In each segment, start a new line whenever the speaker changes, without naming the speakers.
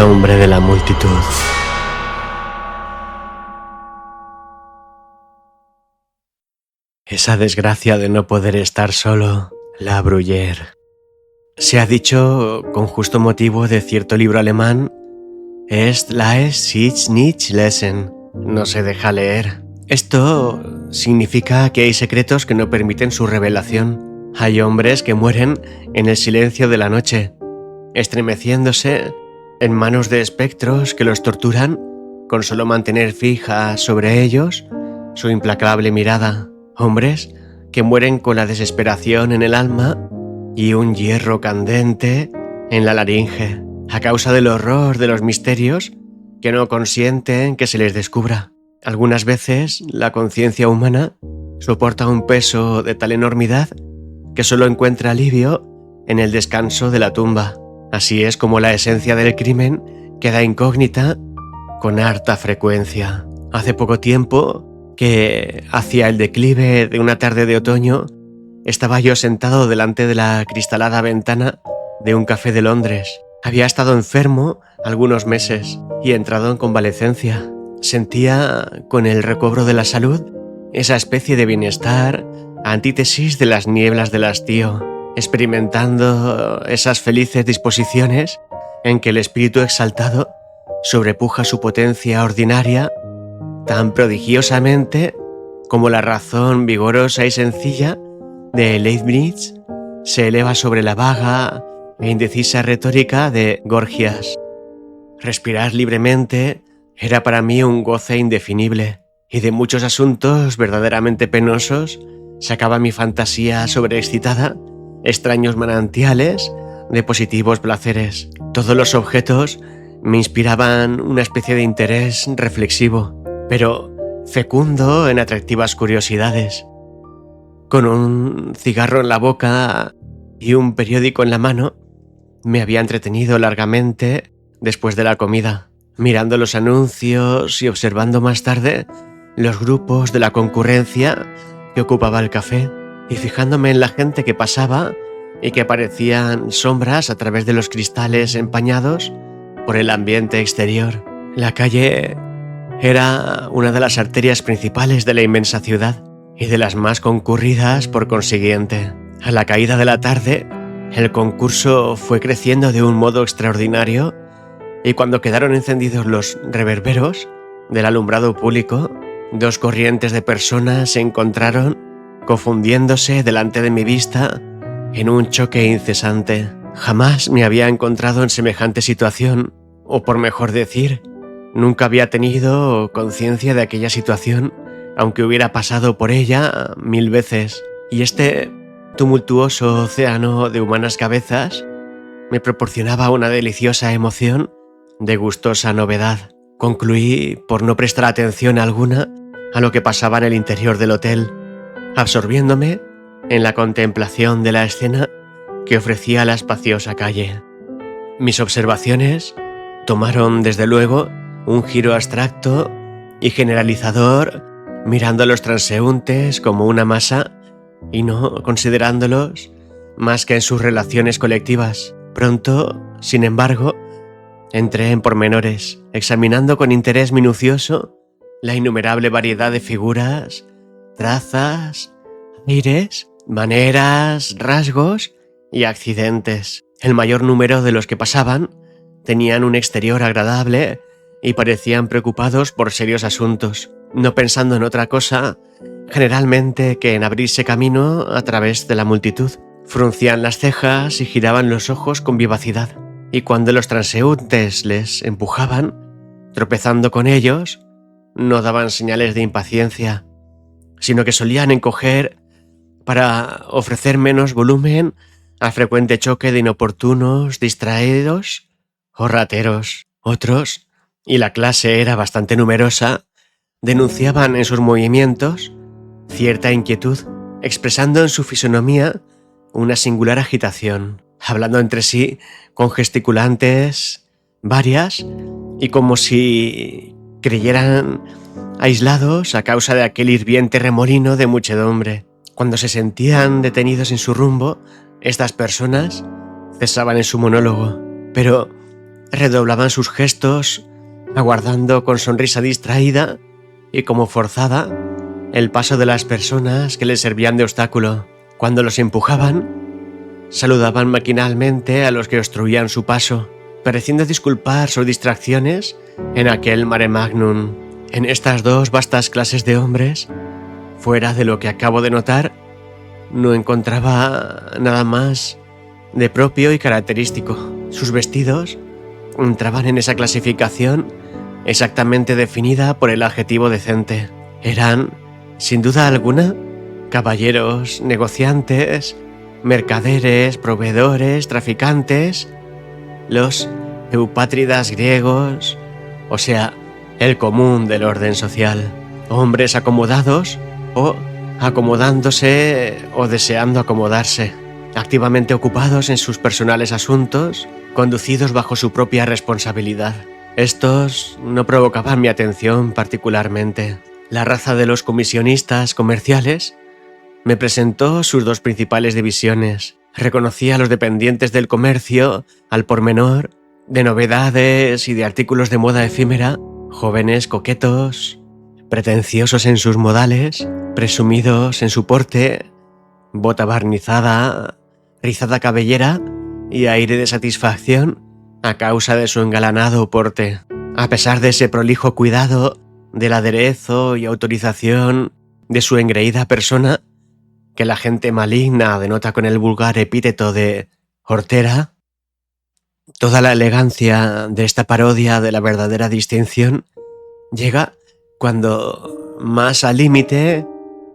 hombre de la multitud. Esa desgracia de no poder estar solo, la Bruyère. Se ha dicho, con justo motivo de cierto libro alemán, "Es laes sich nicht lesen", no se deja leer. Esto significa que hay secretos que no permiten su revelación. Hay hombres que mueren en el silencio de la noche, estremeciéndose en manos de espectros que los torturan con solo mantener fija sobre ellos su implacable mirada. Hombres que mueren con la desesperación en el alma y un hierro candente en la laringe, a causa del horror de los misterios que no consienten que se les descubra. Algunas veces la conciencia humana soporta un peso de tal enormidad que solo encuentra alivio en el descanso de la tumba. Así es como la esencia del crimen queda incógnita con harta frecuencia. Hace poco tiempo que, hacia el declive de una tarde de otoño, estaba yo sentado delante de la cristalada ventana de un café de Londres. Había estado enfermo algunos meses y entrado en convalecencia. Sentía, con el recobro de la salud, esa especie de bienestar, antítesis de las nieblas del hastío, experimentando esas felices disposiciones en que el espíritu exaltado sobrepuja su potencia ordinaria tan prodigiosamente como la razón vigorosa y sencilla de Leibniz se eleva sobre la vaga e indecisa retórica de Gorgias. Respirar libremente era para mí un goce indefinible, y de muchos asuntos verdaderamente penosos sacaba mi fantasía sobreexcitada extraños manantiales de positivos placeres. Todos los objetos me inspiraban una especie de interés reflexivo, pero fecundo en atractivas curiosidades. Con un cigarro en la boca y un periódico en la mano, me había entretenido largamente después de la comida, mirando los anuncios y observando más tarde los grupos de la concurrencia que ocupaba el café, y fijándome en la gente que pasaba y que parecían sombras a través de los cristales empañados por el ambiente exterior. La calle era una de las arterias principales de la inmensa ciudad y de las más concurridas por consiguiente. A la caída de la tarde, el concurso fue creciendo de un modo extraordinario, y cuando quedaron encendidos los reverberos del alumbrado público, dos corrientes de personas se encontraron confundiéndose delante de mi vista en un choque incesante. Jamás me había encontrado en semejante situación, o por mejor decir, nunca había tenido conciencia de aquella situación, aunque hubiera pasado por ella 1000 veces. Y este tumultuoso océano de humanas cabezas me proporcionaba una deliciosa emoción de gustosa novedad. Concluí por no prestar atención alguna a lo que pasaba en el interior del hotel, absorbiéndome en la contemplación de la escena que ofrecía la espaciosa calle. Mis observaciones tomaron, desde luego, un giro abstracto y generalizador, mirando a los transeúntes como una masa y no considerándolos más que en sus relaciones colectivas. Pronto, sin embargo, entré en pormenores, examinando con interés minucioso la innumerable variedad de figuras, trazas, aires, maneras, rasgos y accidentes. El mayor número de los que pasaban tenían un exterior agradable y parecían preocupados por serios asuntos, no pensando en otra cosa generalmente que en abrirse camino a través de la multitud. Fruncían las cejas y giraban los ojos con vivacidad, y cuando los transeúntes les empujaban, tropezando con ellos, no daban señales de impaciencia, sino que solían encoger para ofrecer menos volumen al frecuente choque de inoportunos, distraídos o rateros. Otros, y la clase era bastante numerosa, denunciaban en sus movimientos cierta inquietud, expresando en su fisonomía una singular agitación, hablando entre sí con gesticulantes varias y como si creyeran aislados a causa de aquel hirviente remolino de muchedumbre. Cuando se sentían detenidos en su rumbo, estas personas cesaban en su monólogo, pero redoblaban sus gestos, aguardando con sonrisa distraída y como forzada el paso de las personas que les servían de obstáculo. Cuando los empujaban, saludaban maquinalmente a los que obstruían su paso, pareciendo disculpar sus distracciones en aquel mare magnum. En estas dos vastas clases de hombres, fuera de lo que acabo de notar, no encontraba nada más de propio y característico. Sus vestidos entraban en esa clasificación exactamente definida por el adjetivo decente. Eran, sin duda alguna, caballeros, negociantes, mercaderes, proveedores, traficantes, los eupátridas griegos, o sea, el común del orden social. Hombres acomodados o acomodándose o deseando acomodarse, activamente ocupados en sus personales asuntos, conducidos bajo su propia responsabilidad. Estos no provocaban mi atención particularmente. La raza de los comisionistas comerciales me presentó sus dos principales divisiones. Reconocí a los dependientes del comercio al por menor, de novedades y de artículos de moda efímera, jóvenes coquetos, pretenciosos en sus modales, presumidos en su porte, bota barnizada, rizada cabellera y aire de satisfacción a causa de su engalanado porte. A pesar de ese prolijo cuidado, del aderezo y autorización de su engreída persona, que la gente maligna denota con el vulgar epíteto de hortera, toda la elegancia de esta parodia de la verdadera distinción llega cuando más al límite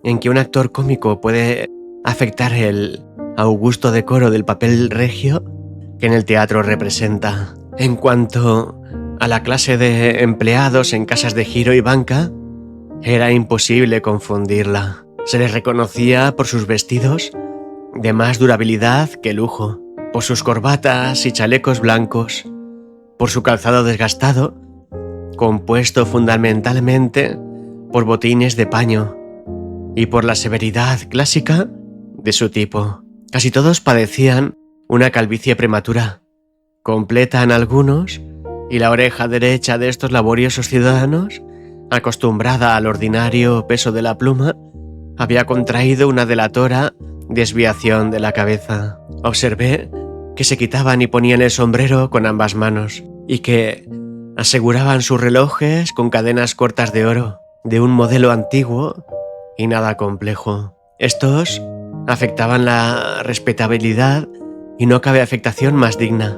en que un actor cómico puede afectar el augusto decoro del papel regio que en el teatro representa. En cuanto a la clase de empleados en casas de giro y banca, era imposible confundirla. Se les reconocía por sus vestidos de más durabilidad que lujo, por sus corbatas y chalecos blancos, por su calzado desgastado, compuesto fundamentalmente por botines de paño, y por la severidad clásica de su tipo. Casi todos padecían una calvicie prematura, completa en algunos, y la oreja derecha de estos laboriosos ciudadanos, acostumbrada al ordinario peso de la pluma, había contraído una delatora desviación de la cabeza. Observé que se quitaban y ponían el sombrero con ambas manos, y que aseguraban sus relojes con cadenas cortas de oro, de un modelo antiguo y nada complejo. Estos afectaban la respetabilidad y no cabe afectación más digna,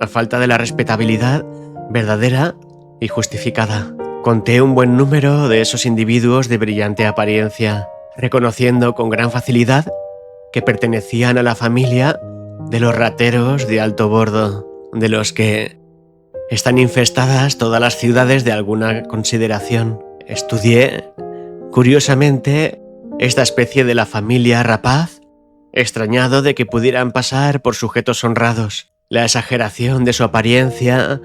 a falta de la respetabilidad verdadera y justificada. Conté un buen número de esos individuos de brillante apariencia, reconociendo con gran facilidad que pertenecían a la familia de los rateros de alto bordo, de los que están infestadas todas las ciudades de alguna consideración. Estudié, curiosamente, esta especie de la familia rapaz, extrañado de que pudieran pasar por sujetos honrados. La exageración de su apariencia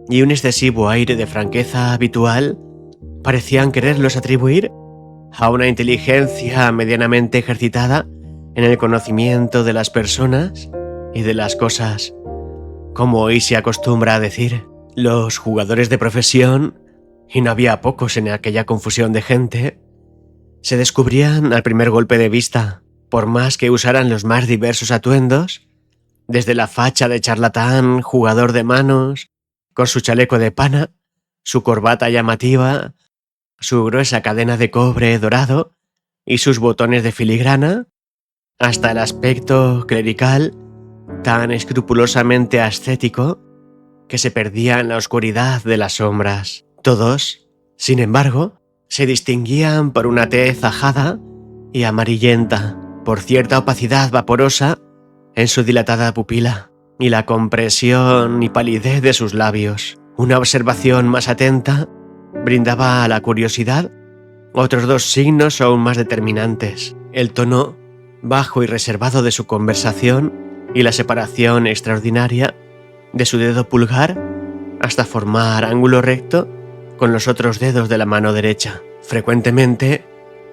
y un excesivo aire de franqueza habitual parecían quererlos atribuir a una inteligencia medianamente ejercitada en el conocimiento de las personas y de las cosas. Como hoy se acostumbra a decir, los jugadores de profesión, y no había pocos en aquella confusión de gente, se descubrían al primer golpe de vista, por más que usaran los más diversos atuendos, desde la facha de charlatán, jugador de manos, con su chaleco de pana, su corbata llamativa, su gruesa cadena de cobre dorado y sus botones de filigrana, hasta el aspecto clerical tan escrupulosamente ascético que se perdía en la oscuridad de las sombras. Todos, sin embargo, se distinguían por una tez ajada y amarillenta, por cierta opacidad vaporosa en su dilatada pupila y la compresión y palidez de sus labios. Una observación más atenta brindaba a la curiosidad otros dos signos aún más determinantes: el tono bajo y reservado de su conversación y la separación extraordinaria de su dedo pulgar hasta formar ángulo recto con los otros dedos de la mano derecha. Frecuentemente,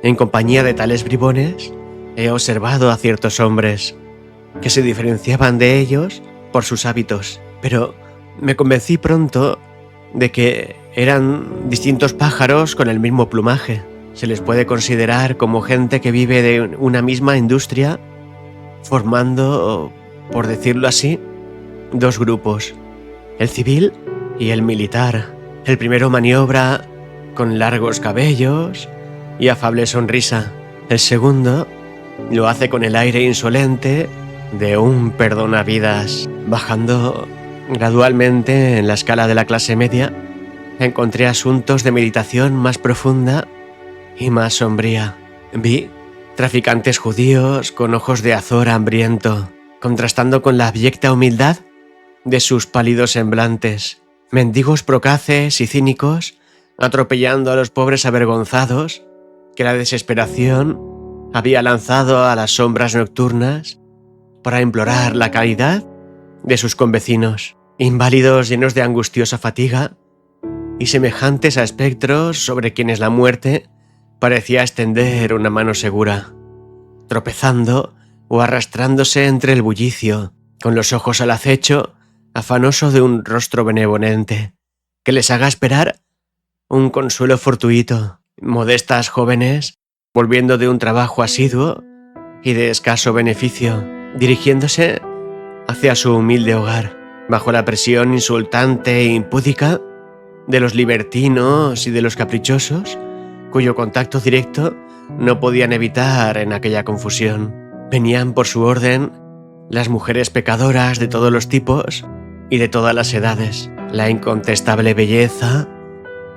en compañía de tales bribones, he observado a ciertos hombres que se diferenciaban de ellos por sus hábitos, pero me convencí pronto de que eran distintos pájaros con el mismo plumaje. Se les puede considerar como gente que vive de una misma industria, formando, por decirlo así, dos grupos, el civil y el militar. El primero maniobra con largos cabellos y afable sonrisa. El segundo lo hace con el aire insolente de un perdonavidas. Bajando gradualmente en la escala de la clase media, encontré asuntos de meditación más profunda y más sombría. Vi traficantes judíos con ojos de azor hambriento, contrastando con la abyecta humildad de sus pálidos semblantes. Mendigos procaces y cínicos, atropellando a los pobres avergonzados que la desesperación había lanzado a las sombras nocturnas para implorar la caridad de sus convecinos. Inválidos llenos de angustiosa fatiga y semejantes a espectros sobre quienes la muerte parecía extender una mano segura, tropezando o arrastrándose entre el bullicio, con los ojos al acecho, afanoso de un rostro benevolente que les haga esperar un consuelo fortuito. Modestas jóvenes, volviendo de un trabajo asiduo y de escaso beneficio, dirigiéndose hacia su humilde hogar, bajo la presión insultante e impúdica de los libertinos y de los caprichosos, cuyo contacto directo no podían evitar en aquella confusión. Venían por su orden las mujeres pecadoras de todos los tipos y de todas las edades, la incontestable belleza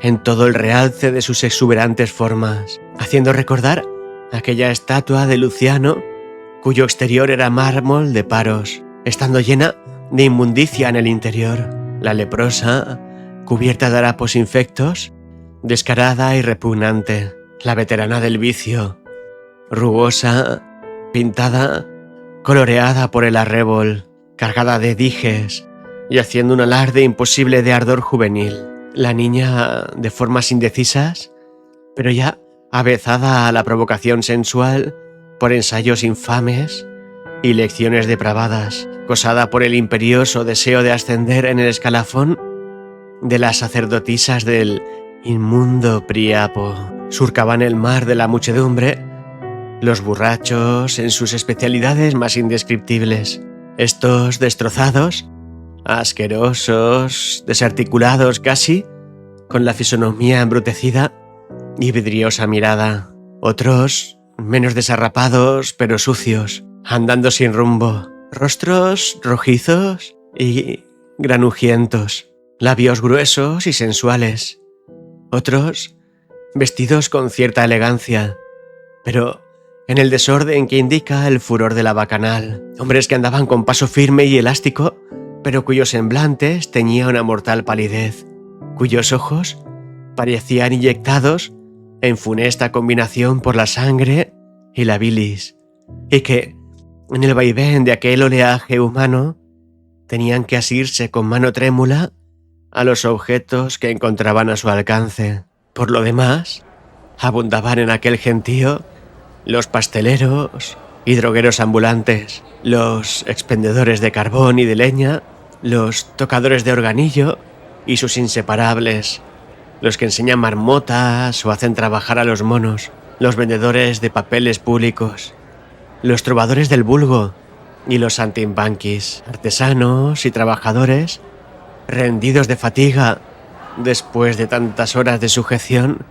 en todo el realce de sus exuberantes formas, haciendo recordar aquella estatua de Luciano cuyo exterior era mármol de Paros, estando llena de inmundicia en el interior. La leprosa, cubierta de harapos infectos, descarada y repugnante. La veterana del vicio, rugosa, pintada, coloreada por el arrebol, cargada de dijes y haciendo un alarde imposible de ardor juvenil. La niña de formas indecisas, pero ya avezada a la provocación sensual por ensayos infames y lecciones depravadas, acosada por el imperioso deseo de ascender en el escalafón de las sacerdotisas del inmundo Priapo. Surcaban el mar de la muchedumbre los borrachos en sus especialidades más indescriptibles. Estos destrozados, asquerosos, desarticulados casi, con la fisonomía embrutecida y vidriosa mirada. Otros, menos desarrapados pero sucios, andando sin rumbo, rostros rojizos y granujientos, labios gruesos y sensuales. Otros, vestidos con cierta elegancia, pero en el desorden que indica el furor de la bacanal. Hombres que andaban con paso firme y elástico, pero cuyos semblantes teñía una mortal palidez, cuyos ojos parecían inyectados en funesta combinación por la sangre y la bilis, y que, en el vaivén de aquel oleaje humano, tenían que asirse con mano trémula a los objetos que encontraban a su alcance. Por lo demás, abundaban en aquel gentío los pasteleros y drogueros ambulantes, los expendedores de carbón y de leña, los tocadores de organillo y sus inseparables, los que enseñan marmotas o hacen trabajar a los monos, los vendedores de papeles públicos, los trovadores del vulgo y los saltimbanquis, artesanos y trabajadores rendidos de fatiga después de tantas horas de sujeción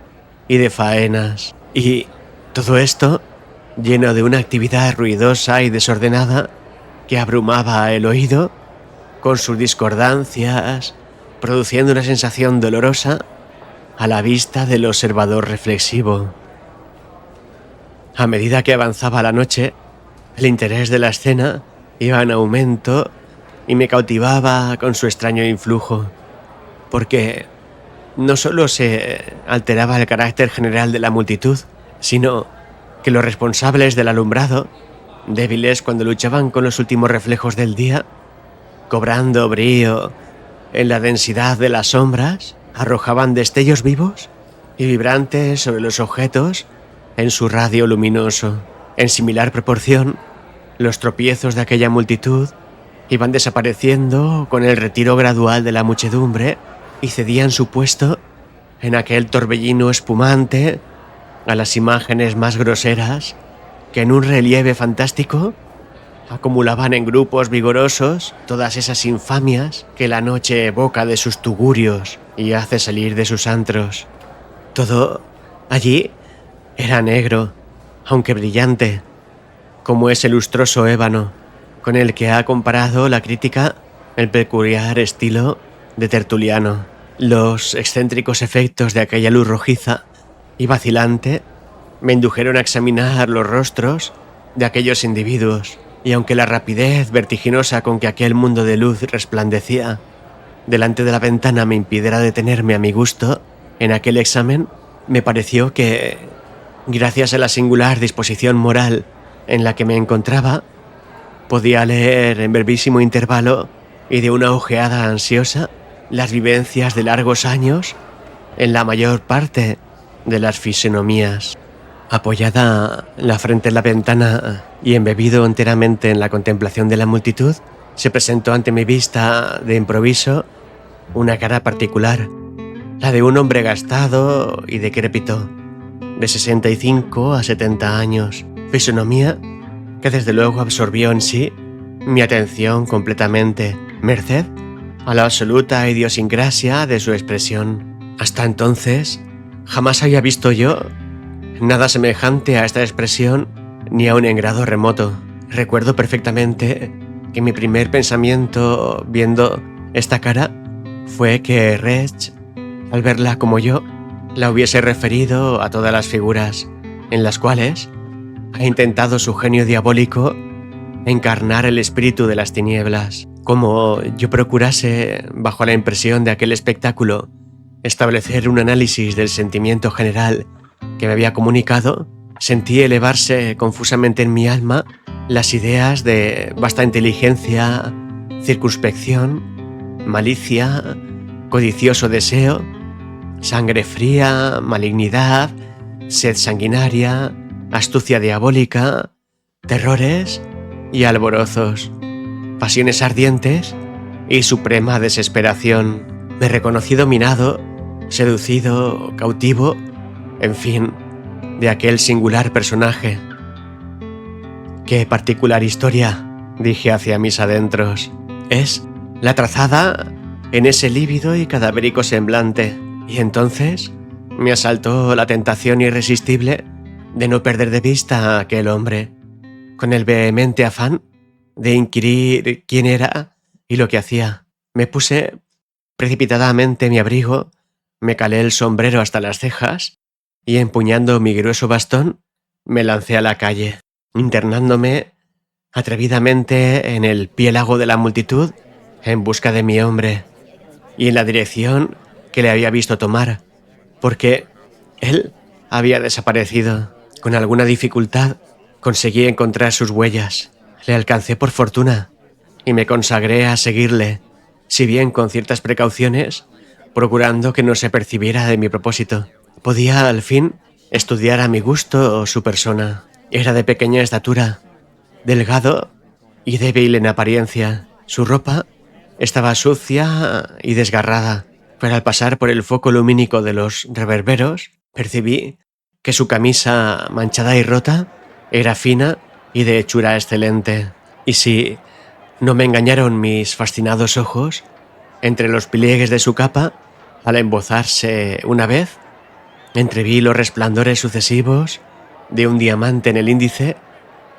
y de faenas. Y todo esto lleno de una actividad ruidosa y desordenada que abrumaba el oído con sus discordancias, produciendo una sensación dolorosa a la vista del observador reflexivo. A medida que avanzaba la noche, el interés de la escena iba en aumento y me cautivaba con su extraño influjo, porque no solo se alteraba el carácter general de la multitud, sino que los responsables del alumbrado, débiles cuando luchaban con los últimos reflejos del día, cobrando brío en la densidad de las sombras, arrojaban destellos vivos y vibrantes sobre los objetos en su radio luminoso. En similar proporción, los tropiezos de aquella multitud iban desapareciendo con el retiro gradual de la muchedumbre y cedían su puesto en aquel torbellino espumante a las imágenes más groseras que en un relieve fantástico acumulaban en grupos vigorosos todas esas infamias que la noche evoca de sus tugurios y hace salir de sus antros. Todo allí era negro, aunque brillante, como ese lustroso ébano con el que ha comparado la crítica el peculiar estilo de Tertuliano. Los excéntricos efectos de aquella luz rojiza y vacilante me indujeron a examinar los rostros de aquellos individuos, y aunque la rapidez vertiginosa con que aquel mundo de luz resplandecía delante de la ventana me impidiera detenerme a mi gusto en aquel examen, me pareció que, gracias a la singular disposición moral en la que me encontraba, podía leer en brevísimo intervalo y de una ojeada ansiosa las vivencias de largos años en la mayor parte de las fisonomías. Apoyada la frente en la ventana y embebido enteramente en la contemplación de la multitud, se presentó ante mi vista de improviso una cara particular, la de un hombre gastado y decrépito, de 65 a 70 años, fisonomía que desde luego absorbió en sí mi atención completamente, merced a la absoluta idiosincrasia de su expresión. Hasta entonces, jamás había visto yo nada semejante a esta expresión ni aun en grado remoto. Recuerdo perfectamente que mi primer pensamiento viendo esta cara fue que Resch, al verla como yo, la hubiese referido a todas las figuras en las cuales ha intentado su genio diabólico encarnar el espíritu de las tinieblas. Como yo procurase, bajo la impresión de aquel espectáculo, establecer un análisis del sentimiento general que me había comunicado, sentí elevarse confusamente en mi alma las ideas de vasta inteligencia, circunspección, malicia, codicioso deseo, sangre fría, malignidad, sed sanguinaria, astucia diabólica, terrores y alborozos, pasiones ardientes y suprema desesperación. Me reconocí dominado, seducido, cautivo, en fin, de aquel singular personaje. «Qué particular historia», dije hacia mis adentros, «es la trazada en ese lívido y cadavérico semblante». Y entonces me asaltó la tentación irresistible de no perder de vista a aquel hombre, con el vehemente afán de inquirir quién era y lo que hacía. Me puse precipitadamente mi abrigo, me calé el sombrero hasta las cejas y, empuñando mi grueso bastón, me lancé a la calle, internándome atrevidamente en el piélago de la multitud en busca de mi hombre y en la dirección que le había visto tomar, porque él había desaparecido. Con alguna dificultad conseguí encontrar sus huellas. Le alcancé por fortuna y me consagré a seguirle, si bien con ciertas precauciones, procurando que no se percibiera de mi propósito. Podía, al fin, estudiar a mi gusto su persona. Era de pequeña estatura, delgado y débil en apariencia. Su ropa estaba sucia y desgarrada, pero al pasar por el foco lumínico de los reverberos, percibí que su camisa manchada y rota era fina y de hechura excelente. Y si no me engañaron mis fascinados ojos, entre los pliegues de su capa, al embozarse una vez, entreví los resplandores sucesivos de un diamante en el índice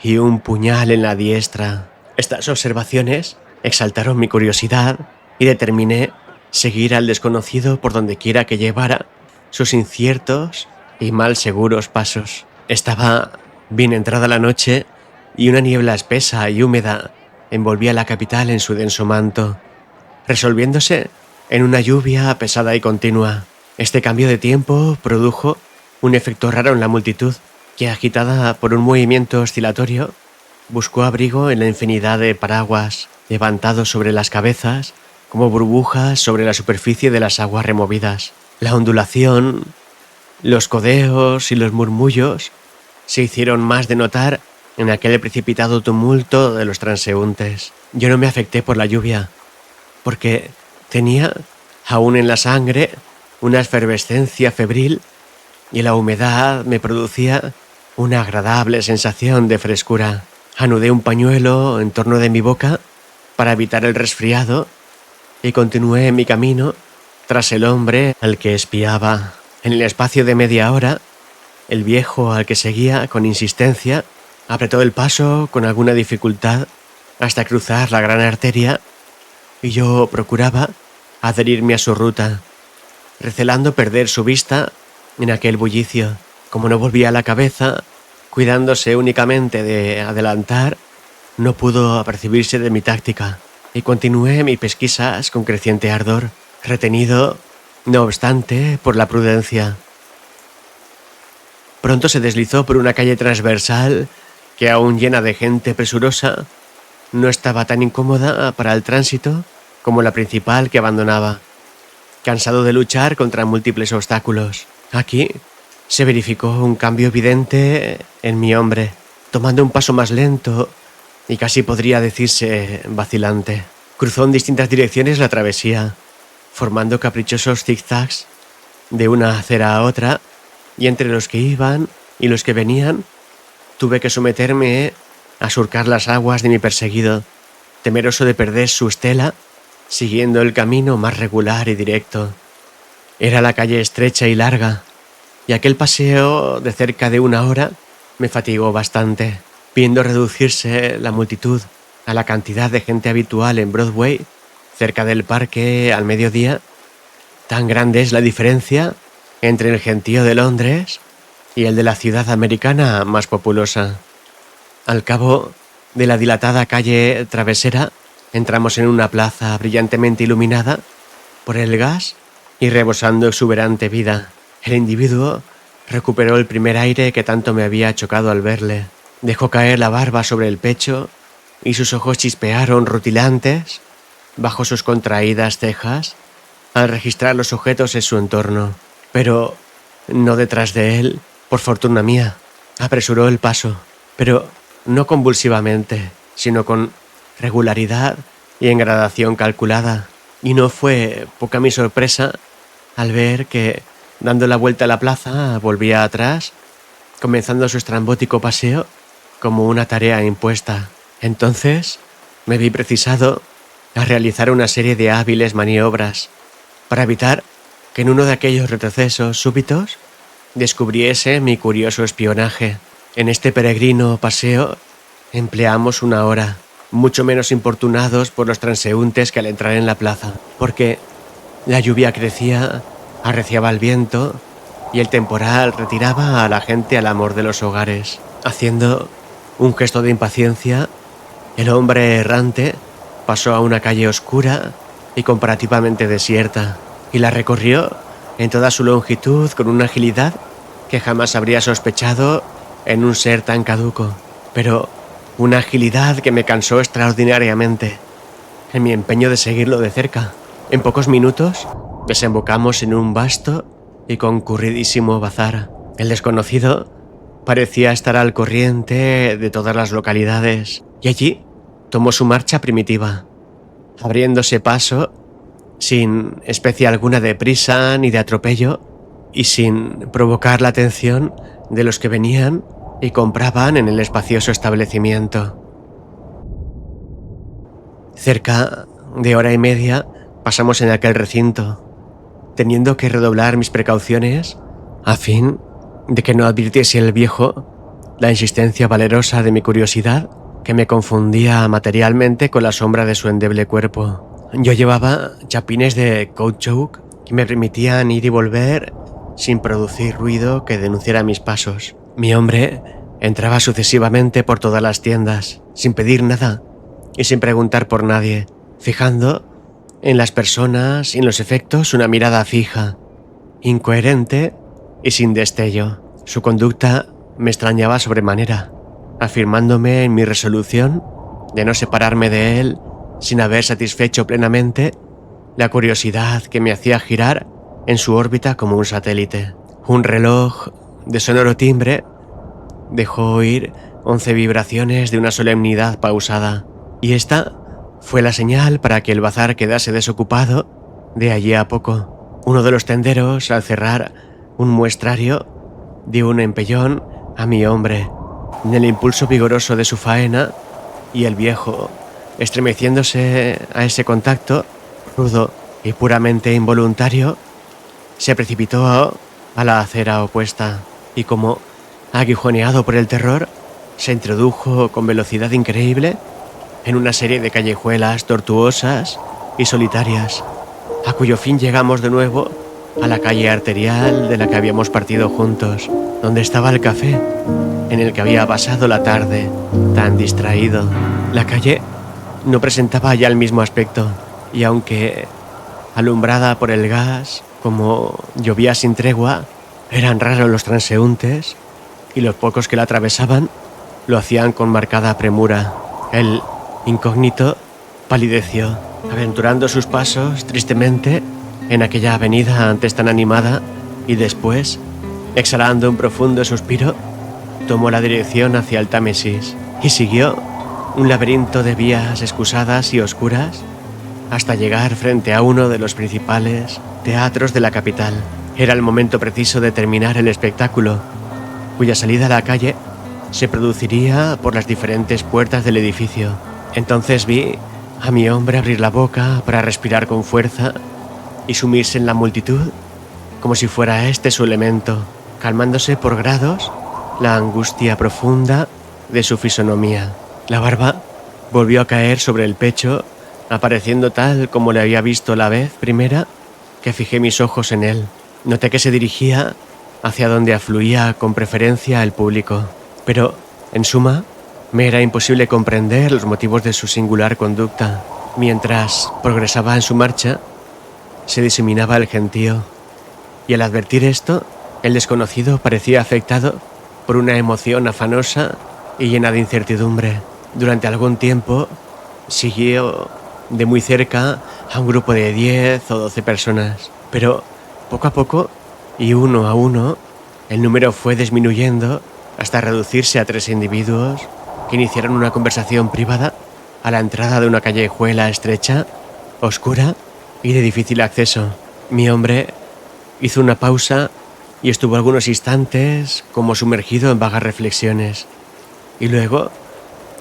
y un puñal en la diestra. Estas observaciones exaltaron mi curiosidad y determiné seguir al desconocido por donde quiera que llevara sus inciertos y mal seguros pasos. Estaba bien entrada la noche y una niebla espesa y húmeda envolvía la capital en su denso manto, resolviéndose en una lluvia pesada y continua. Este cambio de tiempo produjo un efecto raro en la multitud, que, agitada por un movimiento oscilatorio, buscó abrigo en la infinidad de paraguas levantados sobre las cabezas como burbujas sobre la superficie de las aguas removidas. La ondulación, los codeos y los murmullos se hicieron más de notar en aquel precipitado tumulto de los transeúntes. Yo no me afecté por la lluvia, porque tenía aún en la sangre una efervescencia febril y la humedad me producía una agradable sensación de frescura. Anudé un pañuelo en torno de mi boca para evitar el resfriado y continué mi camino tras el hombre al que espiaba. En el espacio de media hora, el viejo al que seguía con insistencia apretó el paso con alguna dificultad hasta cruzar la gran arteria y yo procuraba adherirme a su ruta, recelando perder su vista en aquel bullicio. Como no volvía la cabeza, cuidándose únicamente de adelantar, no pudo apercibirse de mi táctica y continué mis pesquisas con creciente ardor, retenido, no obstante, por la prudencia. Pronto se deslizó por una calle transversal que, aún llena de gente presurosa, no estaba tan incómoda para el tránsito como la principal que abandonaba, cansado de luchar contra múltiples obstáculos. Aquí se verificó un cambio evidente en mi hombre, tomando un paso más lento y casi podría decirse vacilante. Cruzó en distintas direcciones la travesía, formando caprichosos zigzags de una acera a otra, y entre los que iban y los que venían tuve que someterme a surcar las aguas de mi perseguido, temeroso de perder su estela, siguiendo el camino más regular y directo. Era la calle estrecha y larga, y aquel paseo de cerca de una hora me fatigó bastante. Viendo reducirse la multitud a la cantidad de gente habitual en Broadway, cerca del parque al mediodía, tan grande es la diferencia entre el gentío de Londres y el de la ciudad americana más populosa. Al cabo de la dilatada calle travesera, entramos en una plaza brillantemente iluminada por el gas y rebosando exuberante vida. El individuo recuperó el primer aire que tanto me había chocado al verle. Dejó caer la barba sobre el pecho y sus ojos chispearon rutilantes bajo sus contraídas cejas al registrar los objetos en su entorno. Pero no detrás de él, por fortuna mía. Apresuró el paso, pero no convulsivamente, sino con regularidad y en gradación calculada. Y no fue poca mi sorpresa al ver que, dando la vuelta a la plaza, volvía atrás, comenzando su estrambótico paseo como una tarea impuesta. Entonces me vi precisado a realizar una serie de hábiles maniobras para evitar que en uno de aquellos retrocesos súbitos descubriese mi curioso espionaje. En este peregrino paseo empleamos una hora, mucho menos importunados por los transeúntes que al entrar en la plaza, porque la lluvia crecía, arreciaba el viento y el temporal retiraba a la gente al amor de los hogares. Haciendo un gesto de impaciencia, el hombre errante pasó a una calle oscura y comparativamente desierta, y la recorrió en toda su longitud con una agilidad que jamás habría sospechado en un ser tan caduco, pero una agilidad que me cansó extraordinariamente en mi empeño de seguirlo de cerca. En pocos minutos desembocamos en un vasto y concurridísimo bazar. El desconocido parecía estar al corriente de todas las localidades y allí tomó su marcha primitiva, abriéndose paso sin especie alguna de prisa ni de atropello y sin provocar la atención de los que venían y compraban en el espacioso establecimiento. Cerca de hora y media pasamos en aquel recinto, teniendo que redoblar mis precauciones a fin de que no advirtiese el viejo la insistencia valerosa de mi curiosidad, que me confundía materialmente con la sombra de su endeble cuerpo. Yo llevaba chapines de caoutchouc que me permitían ir y volver sin producir ruido que denunciara mis pasos. Mi hombre entraba sucesivamente por todas las tiendas, sin pedir nada y sin preguntar por nadie, fijando en las personas y en los efectos una mirada fija, incoherente y sin destello. Su conducta me extrañaba sobremanera, afirmándome en mi resolución de no separarme de él sin haber satisfecho plenamente la curiosidad que me hacía girar en su órbita como un satélite. Un reloj de sonoro timbre dejó oír 11 vibraciones de una solemnidad pausada, y esta fue la señal para que el bazar quedase desocupado de allí a poco. Uno de los tenderos, al cerrar un muestrario, dio un empellón a mi hombre en el impulso vigoroso de su faena, y el viejo, estremeciéndose a ese contacto, rudo y puramente involuntario, se precipitó a la acera opuesta y, como aguijoneado por el terror, se introdujo con velocidad increíble en una serie de callejuelas tortuosas y solitarias, a cuyo fin llegamos de nuevo a la calle arterial de la que habíamos partido juntos, donde estaba el café en el que había pasado la tarde tan distraído. La calle no presentaba ya el mismo aspecto, y aunque alumbrada por el gas, como llovía sin tregua, eran raros los transeúntes, y los pocos que la atravesaban lo hacían con marcada premura. El incógnito palideció, aventurando sus pasos tristemente en aquella avenida antes tan animada, y después, exhalando un profundo suspiro, tomó la dirección hacia el Támesis y siguió un laberinto de vías excusadas y oscuras hasta llegar frente a uno de los principales teatros de la capital. Era el momento preciso de terminar el espectáculo, cuya salida a la calle se produciría por las diferentes puertas del edificio. Entonces vi a mi hombre abrir la boca para respirar con fuerza y sumirse en la multitud como si fuera este su elemento, calmándose por grados la angustia profunda de su fisonomía. La barba volvió a caer sobre el pecho, apareciendo tal como le había visto la vez primera que fijé mis ojos en él. Noté que se dirigía hacia donde afluía con preferencia el público, pero, en suma, me era imposible comprender los motivos de su singular conducta. Mientras progresaba en su marcha, se diseminaba el gentío, y al advertir esto, el desconocido parecía afectado por una emoción afanosa y llena de incertidumbre. Durante algún tiempo siguió de muy cerca a un grupo de 10 o 12 personas, pero poco a poco y uno a uno el número fue disminuyendo hasta reducirse a 3 individuos que iniciaron una conversación privada a la entrada de una callejuela estrecha, oscura y de difícil acceso. Mi hombre hizo una pausa y estuvo algunos instantes como sumergido en vagas reflexiones, y luego,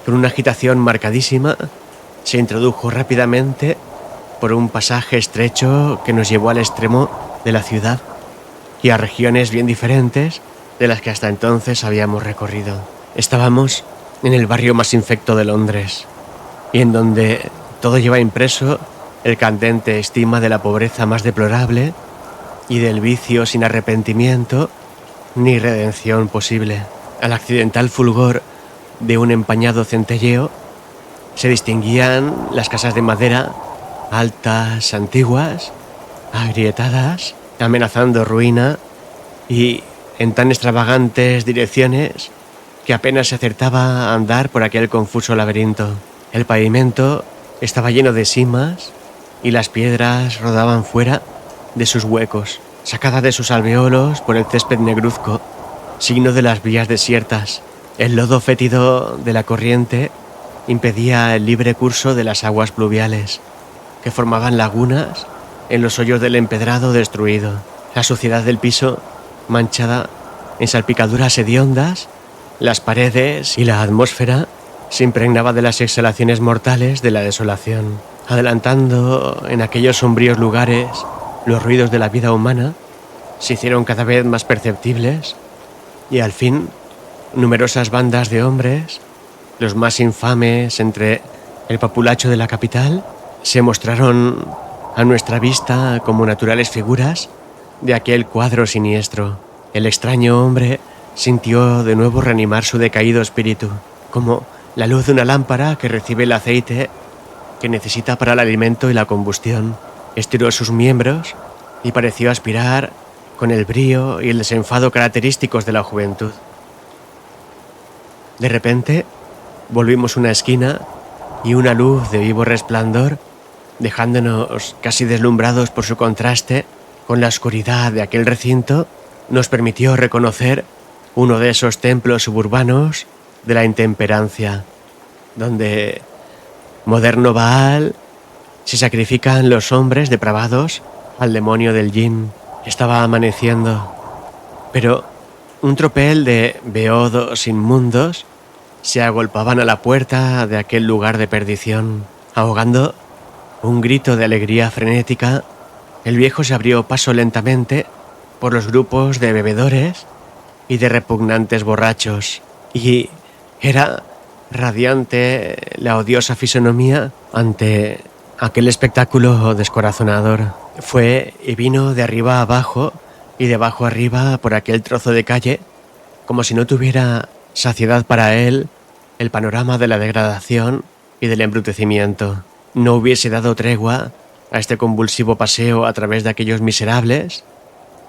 con una agitación marcadísima, se introdujo rápidamente por un pasaje estrecho que nos llevó al extremo de la ciudad y a regiones bien diferentes de las que hasta entonces habíamos recorrido. Estábamos en el barrio más infecto de Londres, y en donde todo lleva impreso el candente estigma de la pobreza más deplorable y del vicio sin arrepentimiento ni redención posible. Al accidental fulgor de un empañado centelleo se distinguían las casas de madera, altas, antiguas, agrietadas, amenazando ruina, y en tan extravagantes direcciones que apenas se acertaba a andar por aquel confuso laberinto. El pavimento estaba lleno de simas y las piedras rodaban fuera de sus huecos, sacadas de sus alveolos por el césped negruzco, signo de las vías desiertas. El lodo fétido de la corriente impedía el libre curso de las aguas pluviales, que formaban lagunas en los hoyos del empedrado destruido. La suciedad del piso, manchada en salpicaduras hediondas, las paredes y la atmósfera se impregnaba de las exhalaciones mortales de la desolación. Adelantando en aquellos sombríos lugares los ruidos de la vida humana, se hicieron cada vez más perceptibles, y al fin numerosas bandas de hombres, los más infames entre el populacho de la capital, se mostraron a nuestra vista como naturales figuras de aquel cuadro siniestro. El extraño hombre sintió de nuevo reanimar su decaído espíritu, como la luz de una lámpara que recibe el aceite que necesita para el alimento y la combustión. Estiró sus miembros y pareció aspirar con el brío y el desenfado característicos de la juventud. De repente, volvimos una esquina y una luz de vivo resplandor, dejándonos casi deslumbrados por su contraste con la oscuridad de aquel recinto, nos permitió reconocer uno de esos templos suburbanos de la intemperancia, donde moderno Baal se sacrifican los hombres depravados al demonio del yin. Estaba amaneciendo, pero un tropel de beodos inmundos se agolpaban a la puerta de aquel lugar de perdición. Ahogando un grito de alegría frenética, el viejo se abrió paso lentamente por los grupos de bebedores y de repugnantes borrachos, y era radiante la odiosa fisonomía ante aquel espectáculo descorazonador. Fue y vino de arriba a abajo y de abajo arriba por aquel trozo de calle, como si no tuviera saciedad para él el panorama de la degradación y del embrutecimiento. No hubiese dado tregua a este convulsivo paseo a través de aquellos miserables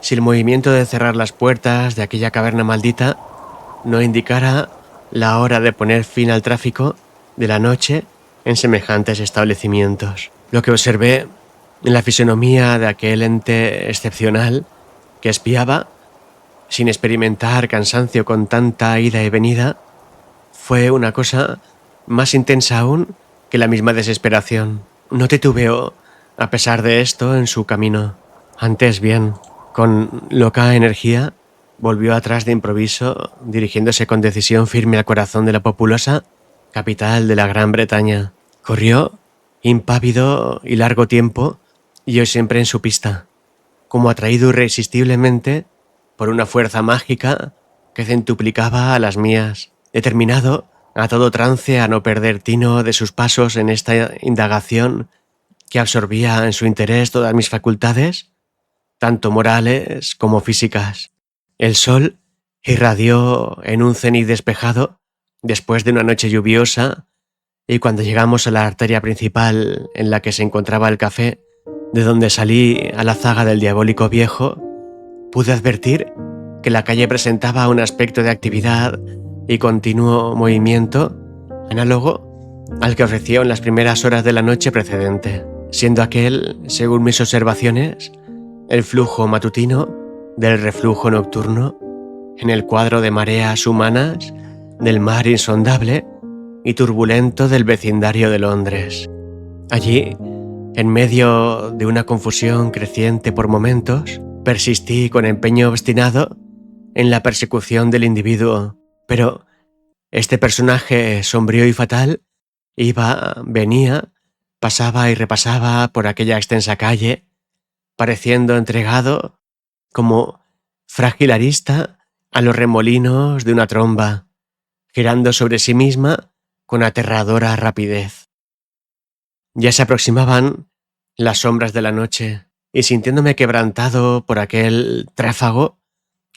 si el movimiento de cerrar las puertas de aquella caverna maldita no indicara la hora de poner fin al tráfico de la noche en semejantes establecimientos. Lo que observé en la fisonomía de aquel ente excepcional que espiaba, sin experimentar cansancio con tanta ida y venida, fue una cosa más intensa aún que la misma desesperación. No titubeó, a pesar de esto, en su camino. Antes bien, con loca energía, volvió atrás de improviso, dirigiéndose con decisión firme al corazón de la populosa capital de la Gran Bretaña. Corrió, impávido y largo tiempo, y yo siempre en su pista, como atraído irresistiblemente por una fuerza mágica que centuplicaba a las mías, determinado a todo trance a no perder tino de sus pasos en esta indagación que absorbía en su interés todas mis facultades, tanto morales como físicas. El sol irradió en un cenit despejado después de una noche lluviosa, y cuando llegamos a la arteria principal en la que se encontraba el café, de donde salí a la zaga del diabólico viejo, pude advertir que la calle presentaba un aspecto de actividad y continuo movimiento análogo al que ofrecía en las primeras horas de la noche precedente, siendo aquel, según mis observaciones, el flujo matutino del reflujo nocturno en el cuadro de mareas humanas del mar insondable y turbulento del vecindario de Londres. Allí, en medio de una confusión creciente por momentos, persistí con empeño obstinado en la persecución del individuo, pero este personaje sombrío y fatal iba, venía, pasaba y repasaba por aquella extensa calle, pareciendo entregado, como frágil arista, a los remolinos de una tromba, girando sobre sí misma con aterradora rapidez. Ya se aproximaban las sombras de la noche, y sintiéndome quebrantado por aquel tráfago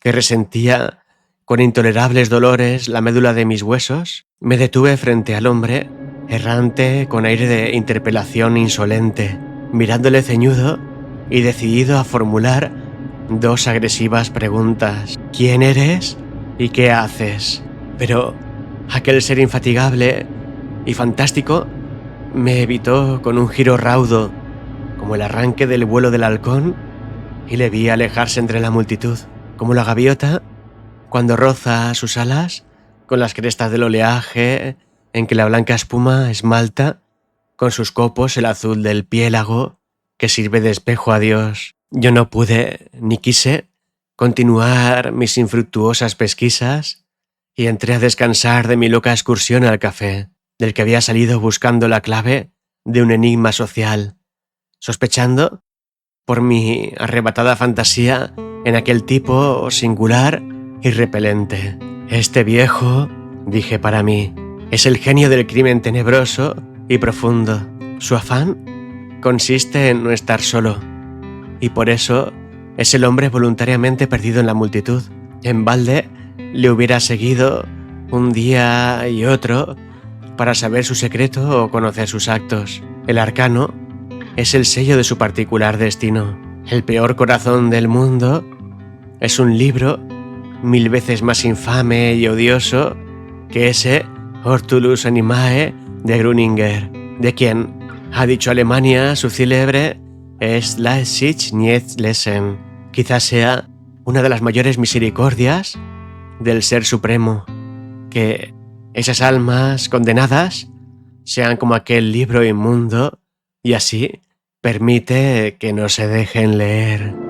que resentía con intolerables dolores la médula de mis huesos, me detuve frente al hombre, errante con aire de interpelación insolente, mirándole ceñudo y decidido a formular dos agresivas preguntas. ¿Quién eres y qué haces? Pero aquel ser infatigable y fantástico me evitó con un giro raudo, como el arranque del vuelo del halcón, y le vi alejarse entre la multitud, como la gaviota cuando roza sus alas con las crestas del oleaje en que la blanca espuma esmalta con sus copos el azul del piélago que sirve de espejo a Dios. Yo no pude ni quise continuar mis infructuosas pesquisas y entré a descansar de mi loca excursión al café, del que había salido buscando la clave de un enigma social, sospechando, por mi arrebatada fantasía, en aquel tipo singular y repelente. Este viejo, dije para mí, es el genio del crimen tenebroso y profundo. Su afán consiste en no estar solo, y por eso es el hombre voluntariamente perdido en la multitud. En balde le hubiera seguido un día y otro para saber su secreto o conocer sus actos. El arcano es el sello de su particular destino. El peor corazón del mundo es un libro 1000 veces más infame y odioso que ese Hortulus Animae de Grüninger, de quien ha dicho Alemania su célebre Es la sich nicht lesen. Quizás sea una de las mayores misericordias del Ser Supremo, que esas almas condenadas sean como aquel libro inmundo y así permite que no se dejen leer.